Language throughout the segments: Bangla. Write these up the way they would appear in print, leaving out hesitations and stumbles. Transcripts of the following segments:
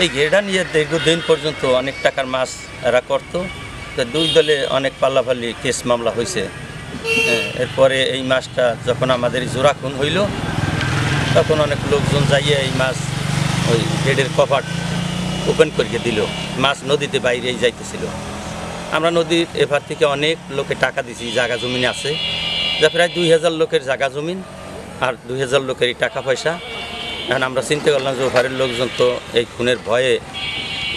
এই ঘেরটা নিয়ে দীর্ঘদিন পর্যন্ত অনেক টাকার মাছ এরা করতো, তো দুই দলে অনেক পাল্লাপাল্লি কেস মামলা হয়েছে। এরপরে এই মাছটা যখন আমাদের জোড়া খুন হইল, তখন অনেক লোকজন যাইয়ে এই মাছ ওই গেটের কপাট ওপেন করিয়ে দিল, মাছ নদীতে বাইরেই যাইতেছিল। আমরা নদীর এপার থেকে অনেক লোকে টাকা দিছি, জায়গা জমিন আছে, যা প্রায় 2000 লোকের জায়গা জমিন আর 2000 লোকেরই টাকা পয়সা। এখন আমরা চিন্তা করলাম যে ওপারের লোকজন তো এই খুনের ভয়ে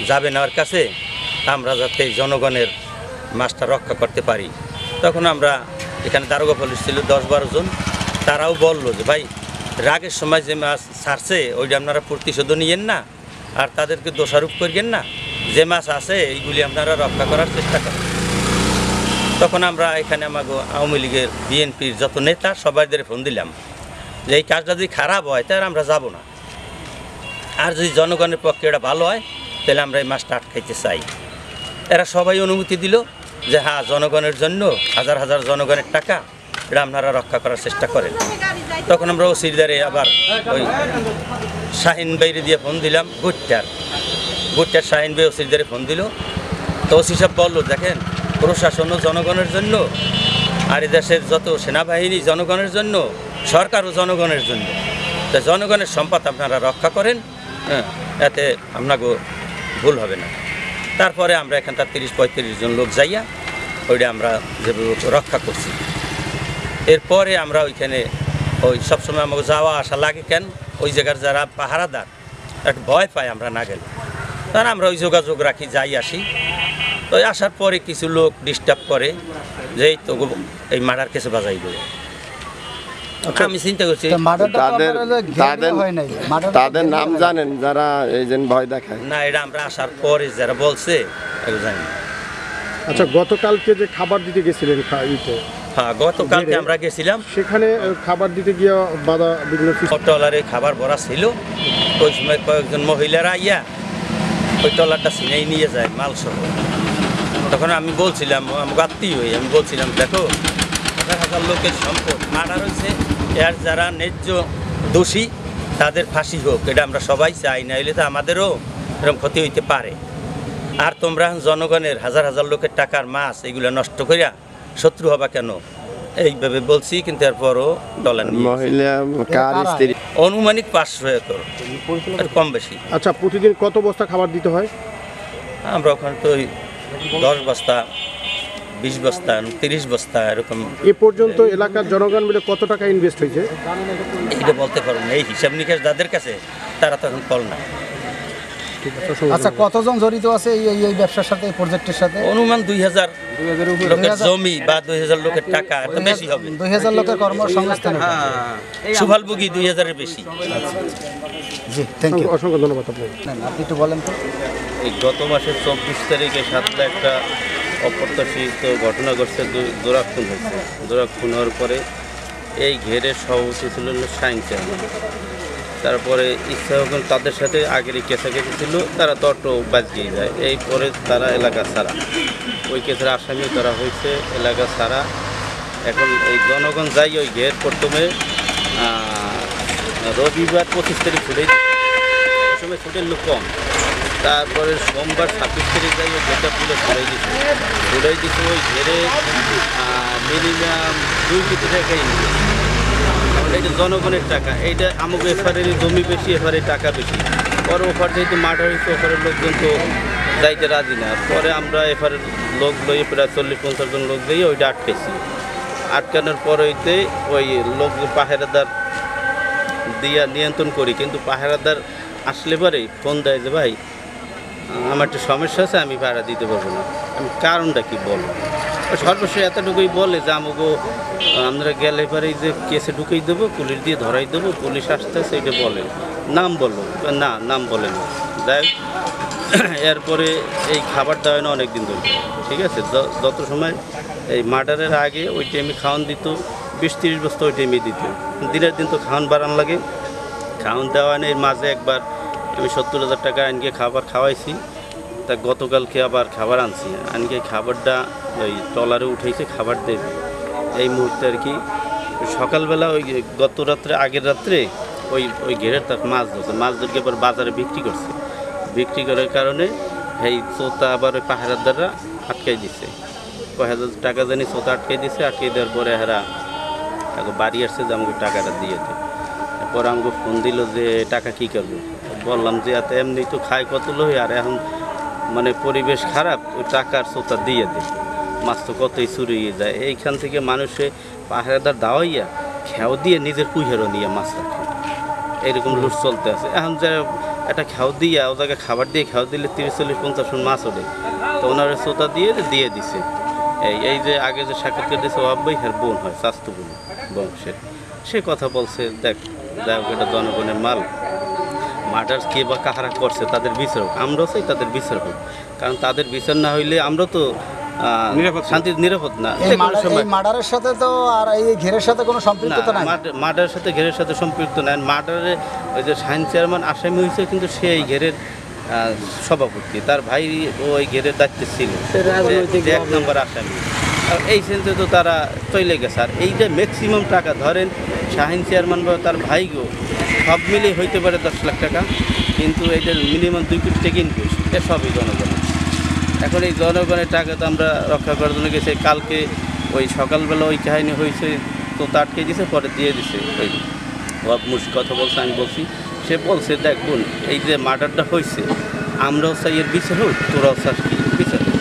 যাবে না ওর কাছে, আমরা যাতে জনগণের মাছটা রক্ষা করতে পারি। তখন আমরা এখানে দারোগা পুলিশ ছিল 10-12 জন, তারাও বললো যে ভাই রাগের সময় যে মাছ ছাড়ছে ওইটা আপনারা প্রতিশোধ নিয়েন না, আর তাদেরকে দোষারোপ করিয়েন না, যে মাছ আছে এইগুলি আপনারা রক্ষা করার চেষ্টা করেন। তখন আমরা এখানে আমাকে আওয়ামী লীগের বিএনপির যত নেতা সবাইদের ফোন দিলাম যে এই কাজটা যদি খারাপ হয় তাহলে আমরা যাব না, আর যদি জনগণের পক্ষে এটা ভালো হয় তাহলে আমরা এই মাছটা আটকাইতে চাই। এরা সবাই অনুমতি দিল যে হ্যাঁ, জনগণের জন্য হাজার হাজার জনগণের টাকা, এটা আপনারা রক্ষা করার চেষ্টা করেন। তখন আমরা ওসিরদারে আবার ওই শাহিন বাইরে দিয়ে ফোন দিলাম, গুট্টার শাহিন ভাই ওসিরদারে ফোন দিল। তো ওসি সাহেব বললো দেখেন, প্রশাসনও জনগণের জন্য, আর এই দেশের যত সেনাবাহিনী জনগণের জন্য, সরকারও জনগণের জন্য, তা জনগণের সম্পদ আপনারা রক্ষা করেন, এতে আপনাকে ভুল হবে না। তারপরে আমরা এখানকার 30-35 জন লোক যাইয়া ওইটা আমরা যেভাবে রক্ষা করছি। এরপরে আমরা ওইখানে ওই সবসময় আমাকে যাওয়া আসা লাগে, কেন ওই জায়গার যারা পাহারাদার একটু ভয় পায় আমরা না গেলে, তারা আমরা ওই যোগাযোগ রাখি, যাই আসি। তো আসার পরে কিছু লোক ডিস্টার্ব করে যে এই তো এই মার্ডার কেসে বাজাই দেবে। আমি চিন্তা করছি তাদের নাম জানেন যারা এই যে ভয় দেখায় না, এটা আমরা আসার পরে যারা বলছে এটা জানি না। আচ্ছা, গতকালকে যে খাবার দিতে গেছিলেন হ্যাঁ, গতকালকে আমরা গেছিলাম, সেখানে খাবার দিতে গিয়ে বাধা বিঘ্ন ট্রলারে খাবার ভরা ছিল। ওই সময় কয়েকজন মহিলারা আইয়া ওই ট্রলারটা ছিনাই নিয়ে যায় মাল সহ। তখন আমি বলছিলাম, আমাকে আত্মীয় হই, আমি বলছিলাম দেখো, হাজার হাজার লোকের সম্পদ মার্ডার হয়েছে, এর যারা ন্যায্য দোষী তাদের ফাঁসি হোক, এটা আমরা সবাই চাই, না হলে তো আমাদেরও এরকম ক্ষতি হইতে পারে। আর তোমরা জনগণের হাজার হাজার লোকের টাকার মাছ এগুলো নষ্ট করিয়া শত্রু হবা কেন, এইভাবে বলছি। কিন্তু এরপরও ডলার অনুমানিক 500 একর, কম বেশি। আচ্ছা, প্রতিদিন কত বস্তা খাবার দিতে হয়? আমরা ওখানে তো 10 বস্তা, 20 বস্তা, 30 বস্তা এরকম। এ পর্যন্ত এলাকার জনগণ মিলে কত টাকা ইনভেস্ট হয়েছে এইটা বলতে পারবো না, এই হিসাব নিকাশ যাদের কাছে তারা তখন কল না। আচ্ছা, কতজন জড়িত আছে এই ব্যবসার সাথে, এই প্রজেক্টের সাথে? অনুমান 2000 লোকের জমি বা 2000 লোকের টাকা, এত বেশি হবে। 2000 লোকের কর্মসংস্থান, সুভালভোগী 2000-এর বেশি। জি, থ্যাংক ইউ, অসংখ্য ধন্যবাদ আপনাকে। আপনি একটু বলেন তো। এই গত মাসের 24 তারিখে সাতটা একটা অপ্রত্যাশিত ঘটনা ঘটছে, জোড়া খুন হয়েছে। জোড়া খুন হওয়ার পরে এই ঘেরের সভাপতি ছিল শাহিন চেয়ারম্যান, তারপরে ইচ্ছা যখন তাদের সাথে আগেরই কেসাকেসি ছিল, তারা তো অটো বাজিয়ে যায়। এই পরে তারা এলাকা ছাড়া, ওই কেসের আসামি করা হয়েছে এলাকা ছাড়া। এখন এই জনগণ যাই ওই ঘের প্রথমে রবিবার 25 তারিখ ছুটেই, ওই সময় ছুটের লোক কম। তারপরে সোমবার 26 তারিখ যাই ওই ঘেরটা পুরো ছুটাই দিচ্ছে। ওই ঘেরে মিনিমাম 2 কোটি টাকা ইনভেস্ট। এটা জনগণের টাকা, এইটা আমাকে এফারের জমি বেশি, এফারে টাকা বেশি। পরে ওফার যেহেতু মাঠ হয়েছে, ওফারের লোকজন তো যাইতে রাজি না। পরে আমরা এফারের লোক লইয়ে প্রায় 40-50 জন লোক দিয়ে ওইটা আটকেছি। আটকানোর পর হইতে ওই লোক পাহারাদার দিয়া নিয়ন্ত্রণ করি, কিন্তু পাহারাদার আসলে পরে ফোন দেয় যে ভাই আমার একটা সমস্যা আছে, আমি ভাড়া দিতে পারবো না। আমি কারণটা কি বলবো, সর্বশেষ এতটুকুই বলে যে আমাকে আমরা গেলে পরে যে কেসে ঢুকেই দেবো, পুলিশ দিয়ে ধরাই দেবো, পুলিশ আসতে সেইটা বলে, নাম বললো না, নাম বলে না। যাই এরপরে এই খাবার দেওয়া না অনেক দিন ধরে, ঠিক আছে। যত সময় এই মার্ডারের আগে ওই টাইমে খাওয়ান দিত, 20-30 বস্তা ওই টাইমে দিত। দিনের দিন তো খাওয়ান বাড়ান লাগে, খাওয়ান দেওয়ানের মাঝে একবার আমি 70,000 টাকা আনকে খাবার খাওয়াইছি। তা গতকালকে আবার খাবার আনছি, আনকে খাবারটা ওই ট্রলারে উঠেছে, খাবার দেবে এই মুহূর্তে আর কি। সকালবেলা ওই গত রাত্রে, আগের রাত্রে ওই ঘেরের তার মাছ ধরছে, মাছ ধরকে এবার বাজারে বিক্রি করছে। বিক্রি করার কারণে এই চোতা আবার ওই পাহারাদাররা আটকাই দিছে, 5,000 টাকা জানি চোতা আটকাই দিছে। আটকাই দেওয়ার পরে এরা বাড়ি আসছে যে আমাকে টাকাটা দিয়ে দেয়। পরে আমাকে ফোন দিল যে টাকা কী করবো। বললাম যে এত এমনি তো খাই কত লোক, আর এখন মানে পরিবেশ খারাপ, ওই টাকার চোতা দিয়ে দেয়, মাছ তো কতই চুরিয়ে যায়। এইখান থেকে মানুষে পাহারাদার দাওয়াইয়া খেয়াও দিয়ে নিজের পুহেরও নিয়ে মাছ রাখে, এরকম লুট চলতে আছে। এখন যে একটা খেয়াও দিয়া ও জায়গায় খাবার দিয়ে খেয়াও দিলে 30-40-50 মন মাছ ওঠে, তো ওনার চোতা দিয়ে দিছে। এই যে আগে যে সাক্ষাৎকার দিয়েছে ও আব্বাই হ্যার বোন হয়, স্বাস্থ্য বোন বংশের, সে কথা বলছে দেখ যাই হোক এটা জনগণের মাল, মার্ডার কে বা কাহারা করছে তাদের বিচার হোক, আমরাও চাই তাদের বিচার হোক, কারণ তাদের বিচার না হইলে আমরা তো শান্তি নিরাপদ না। এই মার্ডারের সাথে তো আর এই ঘেরের সাথে কোনো সম্পৃক্ততা নাই। মার্ডারের সাথে ঘেরের সাথে সম্পৃক্ত নাই। মার্ডারে ওই যে সাইন চেয়ারম্যান আসামি হয়েছে, কিন্তু সে এই ঘেরের সভাপতি, তার ভাই ওই ঘেরের দায়িত্বে ছিল, 1 নম্বর আসামি। আর এই সেন্সে তো তারা চলে গেছে। আর এইটা ম্যাক্সিমাম টাকা ধরেন শাহিন চেয়ারম্যান বা তার ভাইগো সব মিলিয়ে হইতে পারে 10 লাখ টাকা, কিন্তু এইটার মিনিমাম 2 কোটি টাকা ইনভেস্ট, এটা সবই জনগণের। এখন এই জনগণের টাকা তো আমরা রক্ষা করার জন্য গেছি। কালকে ওই সকালবেলা ওই কাহিনী হয়েছে, তো আটকে দিয়েছে, পরে দিয়ে দিছে। ওই মুর্শিদ কথা বলছে, আমি বলছি, সে বলছে দেখ বোন, এই যে মার্ডারটা হয়েছে আমরাও চাই এর বিচার হোক, তোরাও চাস কি বিচার হোক।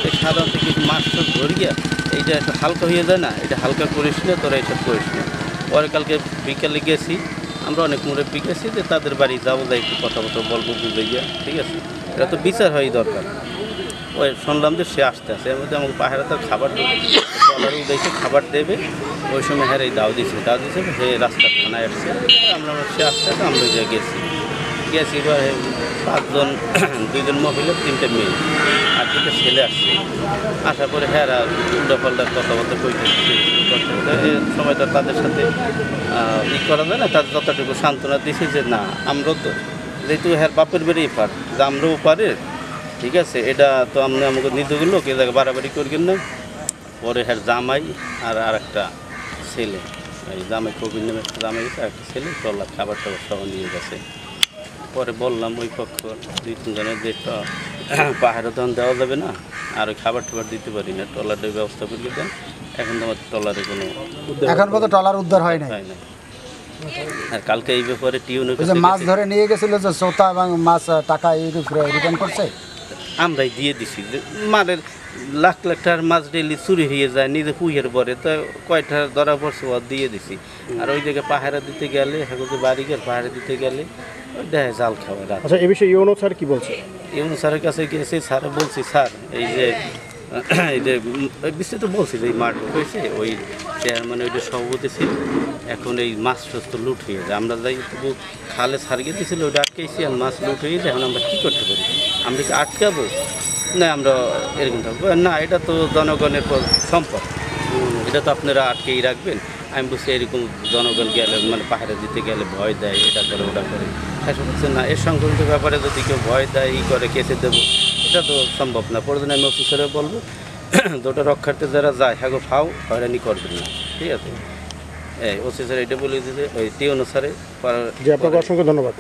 এই সাধারণত কিছু মাছ ধরিয়া এইটা একটু হালকা হয়ে যায় না, এটা হালকা করিস না, তোরা এসব করিস না। পরে কালকে বিকালে গেছি, আমরা অনেক মুরব্বি গেছি, যে তাদের বাড়ি যাবো, যাই একটু কথাবার্তা বলবো, বুঝাইয়া, ঠিক আছে, এটা তো বিচার হওয়াই দরকার। ওই শুনলাম যে সে আসতে আসে, এর মধ্যে আমাকে পাহাড়াতে খাবার ট্রলার উঠেছে, খাবার দেবে, ওই সময় হ্যাঁ এই দাও দিয়েছে সে রাস্তার থানায় আসছে। আমরা সে আসতে আসে আমরা যে গেছি এবার 5 জন, 2 জন মহিলা, 3টে মেয়ে আর 2টা ছেলে আসছে। আসার পরে হ্যাঁ উল্টা পাল্টার কথাবার্তা কইতে সময় তো তাদের সাথে করা যায় না, তাদের যতটুকু সান্ত্বনা দিয়েছে যে না আমরাও তো যেহেতু হ্যাঁ বাপের বেরিয়ে পার, যে আমরাও পারে, ঠিক আছে, এটা তো আপনি আমাকে নিজেগুলো কে জায়গায় বাড়াবাড়ি করবেন না। পরে হ্যাঁ জামাই আর একটা ছেলে, এই জামাই কবির নামে একটা জামাই গেছে, একটা ছেলে ট্রলার খাবার টাবার সহ নিয়ে গেছে। পরে বললাম ওই পক্ষ 2-3 জনের যে পাহাড়ে তখন দেওয়া যাবে না, আর ওই খাবার টাবার দিতে পারি না, ট্রলারের ব্যবস্থা করে দেন। এখন তো আমার ট্রলারে কোনো এখন পর্যন্ত ট্রলার উদ্ধার হয় নাই। আর কালকে এই ব্যাপারে টিউনে মাছ ধরে নিয়ে গেছিল যে চোতা এবং মাছ টাকা রিটার্ন করছে, আমরাই দিয়ে দিছি। মারের লাখ লাখ টাকার মাছ ডেলি চুরি হয়ে যায়, নিজে পুহের পরে তো কয়টা ধরা পড়ছে ও দিয়ে দিছি। আর ওই জায়গায় পাহারা দিতে গেলে হাগুতে বাড়ি গেলে পাহারা দিতে গেলে ওই দেয় জাল খাওয়া রাত। আচ্ছা, এ বিষয়ে ইউনো স্যার কি বলছে? ইউনো স্যারের কাছে গিয়েছে, স্যার বলছি স্যার এই যে বিস্তৃত বলছি যে এই মাঠ হয়েছে, ওই চেয়ারম্যান ওইটা সভাপতি ছিল, এখন এই মাছ তো লুট হয়ে যায়। আমরা যাই তবু খালে সারিয়ে দিয়েছিল, ওইটা আটকেছি, আর মাছ লুট হয়ে যায়। এখন আমরা কী করতে পারি? আমরা কি আটকাবো না আমরা এরকম থাকবো না? এটা তো জনগণের সম্পদ, এটা তো আপনারা আটকেই রাখবেন। আমি বলছি এরকম জনগণ গেলে মানে পাহাড়ে দিতে গেলে ভয় দেয়, এটা করে ওটা করে, সেসব হচ্ছে না। এর সংক্রান্ত ব্যাপারে যদি কেউ ভয় দেয় করে কেসে দেবো, এটা তো সম্ভব না। প্রয়োজনে আমি অফিসারে বলবো দুটো রক্ষার্থে যারা যায় হ্যাঁ ফাও হয়রানি করবেন না, ঠিক আছে। ওসি স্যার এটা বলে দিতে ওই টি অনুসারে। আপনাকে অসংখ্য ধন্যবাদ।